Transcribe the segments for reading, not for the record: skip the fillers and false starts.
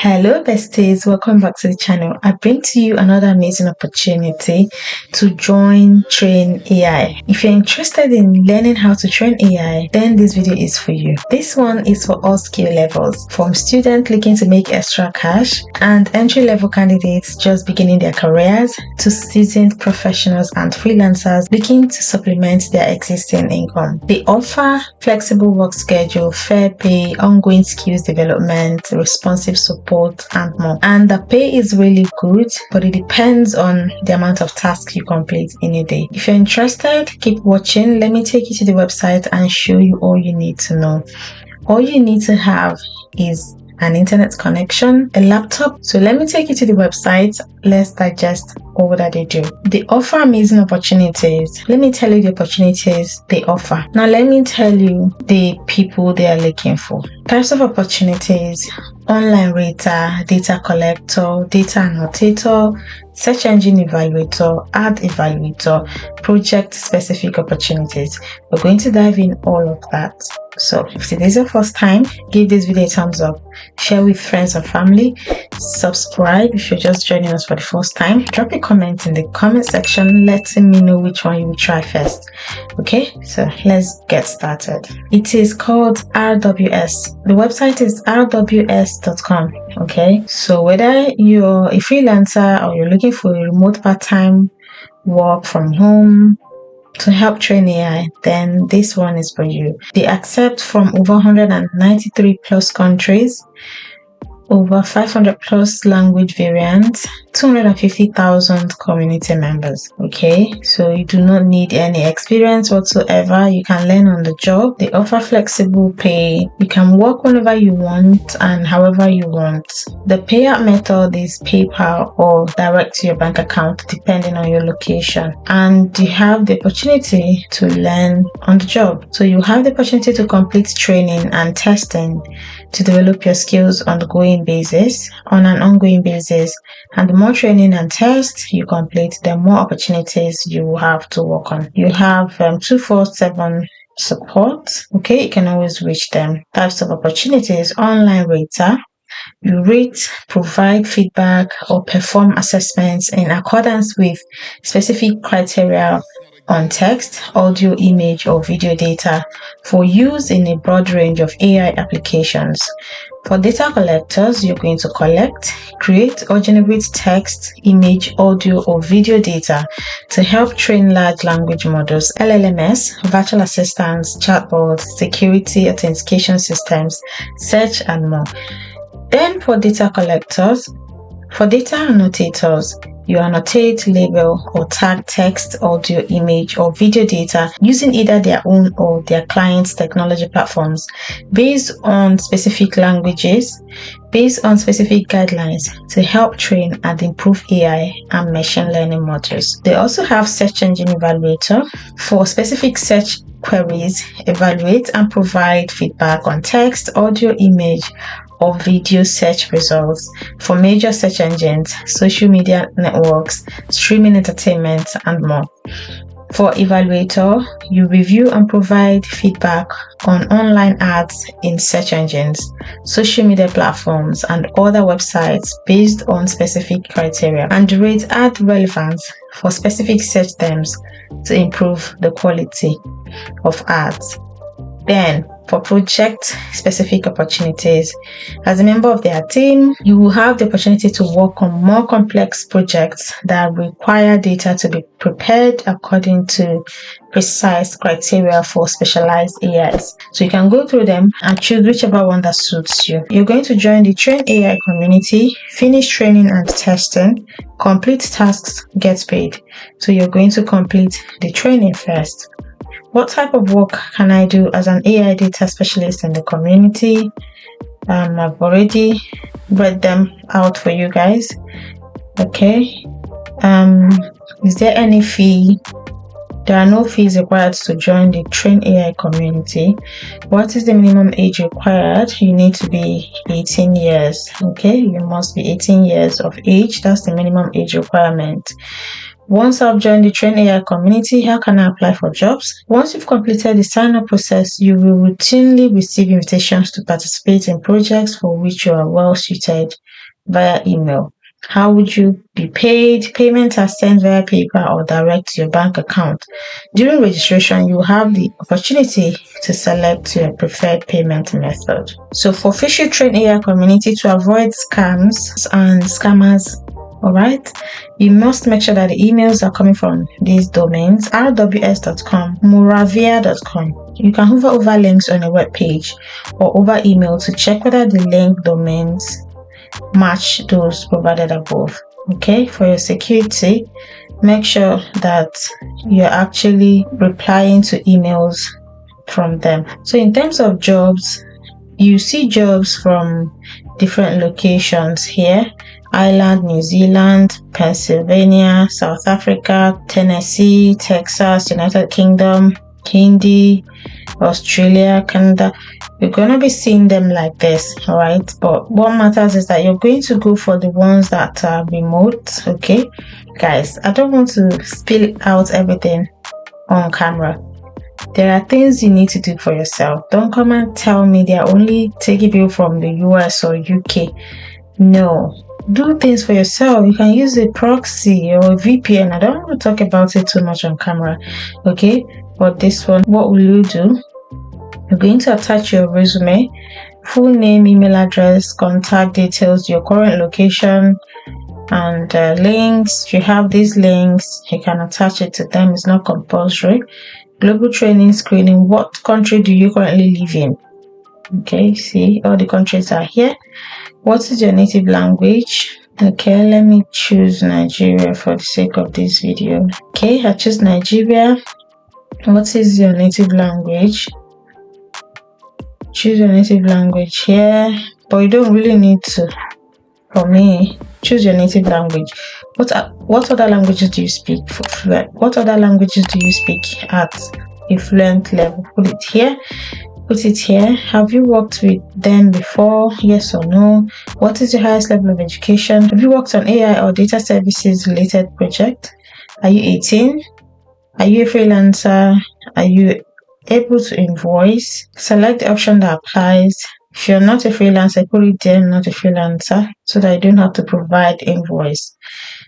Hello besties, welcome back to the channel. I bring to you another amazing opportunity to join Train AI. If you're interested in learning how to train AI, then this video is for you. This one is for all skill levels, from students looking to make extra cash and entry-level candidates just beginning their careers to seasoned professionals and freelancers looking to supplement their existing income. They offer flexible work schedule, fair pay, ongoing skills development, responsive support, and more. And the pay is really good, but it depends on the amount of tasks you complete in a day. If you're interested, keep watching. Let me take you to the website and show you all you need to know. All you need to have is an internet connection, a laptop. So let me take you to the website. Let's digest all that they do. They offer amazing opportunities. Let me tell you the opportunities they offer. Now let me tell you the people they are looking for. Types of opportunities: online rater, data collector, data annotator, search engine evaluator, ad evaluator, project specific opportunities. We're going to dive in all of that. So if it is your first time, give this video a thumbs up, share with friends and family, subscribe if you're just joining us for the first time, drop a comment in the comment section letting me know which one you will try first. Okay, so let's get started. It is called RWS. The website is rws.com. Okay, so whether you're a freelancer or you're looking for a remote part-time work from home to help train AI, then this one is for you. They accept from over 193 plus countries, over 500 plus language variants, 250,000 community members. Okay, so you do not need any experience whatsoever. You can learn on the job. They offer flexible pay. You can work whenever you want and however you want. The payout method is PayPal or direct to your bank account depending on your location. And you have the opportunity to learn on the job. So you have the opportunity to complete training and testing to develop your skills on an ongoing basis. And the more training and tests you complete, the more opportunities you will have to work on. You have 24/7 support. Okay, you can always reach them. Types of opportunities: online rater. You rate, provide feedback, or perform assessments in accordance with specific criteria on text, audio, image, or video data for use in a broad range of AI applications. For data collectors, you're going to collect, create, or generate text, image, audio, or video data to help train large language models, LLMs, virtual assistants, chatbots, security authentication systems, search, and more. Then for data collectors, for data annotators, you annotate, label, or tag text, audio, image, or video data using either their own or their clients' technology platforms based on specific languages, based on specific guidelines to help train and improve AI and machine learning models. They also have search engine evaluator for specific search queries, evaluate and provide feedback on text, audio, image, or video search results for major search engines, social media networks, streaming entertainment, and more. For evaluator, you review and provide feedback on online ads in search engines, social media platforms, and other websites based on specific criteria, and rate ad relevance for specific search terms to improve the quality of ads. Then, for project-specific opportunities, as a member of their team, you will have the opportunity to work on more complex projects that require data to be prepared according to precise criteria for specialized AIs. So you can go through them and choose whichever one that suits you. You're going to join the Train AI community, finish training and testing, complete tasks, get paid. So you're going to complete the training first. What type of work can I do as an AI data specialist in the community? I've already read them out for you guys. Okay. Is there any fee? There are no fees required to join the Train AI community. What is the minimum age required? You need to be 18 years. Okay, you must be 18 years of age. That's the minimum age requirement. Once I've joined the Train AI community, how can I apply for jobs? Once you've completed the sign-up process, you will routinely receive invitations to participate in projects for which you are well suited via email. How would you be paid? Payments are sent via PayPal or direct to your bank account. During registration, you have the opportunity to select your preferred payment method. So for Fishy Train AI community, to avoid scams and scammers, alright, you must make sure that the emails are coming from these domains: rws.com, moravia.com. You can hover over links on a web page or over email to check whether the link domains match those provided above. Okay, for your security, make sure that you're actually replying to emails from them. So in terms of jobs, you see jobs from different locations here: Ireland, New Zealand, Pennsylvania, South Africa, Tennessee, Texas, United Kingdom, Hindi, Australia, Canada. You're going to be seeing them like this, all right? But what matters is that you're going to go for the ones that are remote, okay? Guys, I don't want to spill out everything on camera. There are things you need to do for yourself. Don't come and tell me they're only taking people from the US or UK. No. Do things for yourself. You can use a proxy or a VPN. I don't want to talk about it too much on camera, okay? But this one, what will you do? You're going to attach your resume, full name, email address, contact details, your current location, and links. If you have these links, you can attach it to them. It's not compulsory. Global training screening. What country do you currently live in? Okay, see, all the countries are here. What is your native language? Okay, let me choose Nigeria for the sake of this video. Okay, I choose Nigeria. What is your native language? Choose your native language here, but you don't really need to. For me, choose your native language. What other languages do you speak? What other languages do you speak at a fluent level? Put it here. Put it here. Have you worked with them before? Yes or no? What is your highest level of education? Have you worked on AI or data services related project? Are you 18? Are you a freelancer? Are you able to invoice? Select the option that applies. If you're not a freelancer, put it there, not a freelancer, so that you don't have to provide invoice.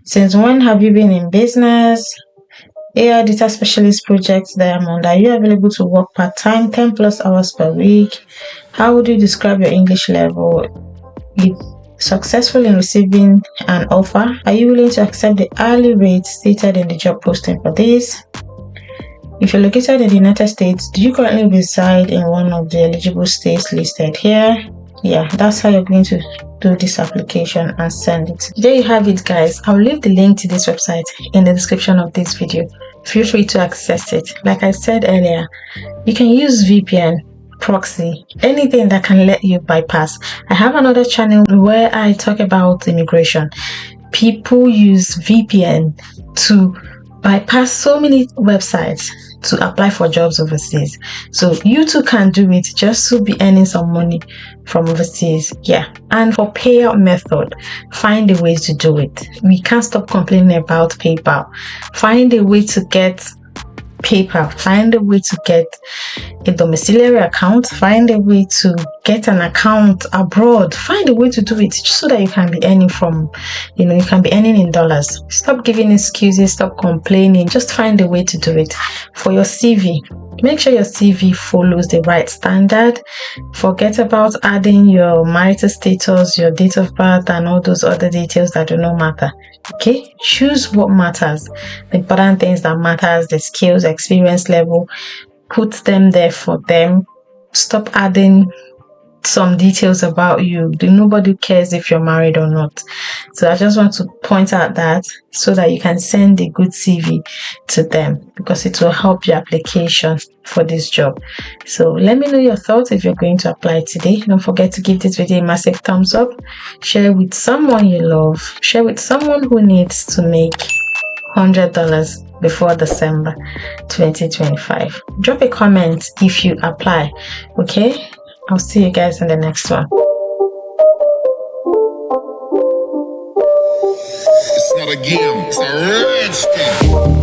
Since when have you been in business? AI data specialist projects Diamond. Are you available to work part-time, 10 plus hours per week? How would you describe your English level? You successful in receiving an offer? Are you willing to accept the hourly rate stated in the job posting for this? If you're located in the United States, do you currently reside in one of the eligible states listed here? Yeah, that's how you're going to do this application and send it. There you have it, guys. I'll leave the link to this website in the description of this video. Feel free to access it. Like I said earlier, you can use VPN, proxy, anything that can let you bypass. I have another channel where I talk about immigration. People use VPN to bypass so many websites to apply for jobs overseas. So you too can do it just to be earning some money from overseas. Yeah. And for payout method, find a way to do it. We can't stop complaining about PayPal. Find a way to get PayPal. Find a way to get a domiciliary account. Find a way to get an account abroad. Find a way to do it so that you can be earning from, you can be earning in dollars. Stop giving excuses. Stop complaining. Just find a way to do it. For your CV, make sure your CV follows the right standard. Forget about adding your marital status, your date of birth, and all those other details that do not matter. Okay, choose what matters. The important things that matters, the skills, experience level, put them there for them. Stop adding some details about you. Nobody cares if you're married or not. So I just want to point out that so that you can send a good CV to them, because it will help your application for this job. So let me know your thoughts if you're going to apply today. Don't forget to give this video a massive thumbs up. Share with someone you love. Share with someone who needs to make $100 before December 2025. Drop a comment if you apply. Okay, I'll see you guys in the next one. not a game, it's a rich thing.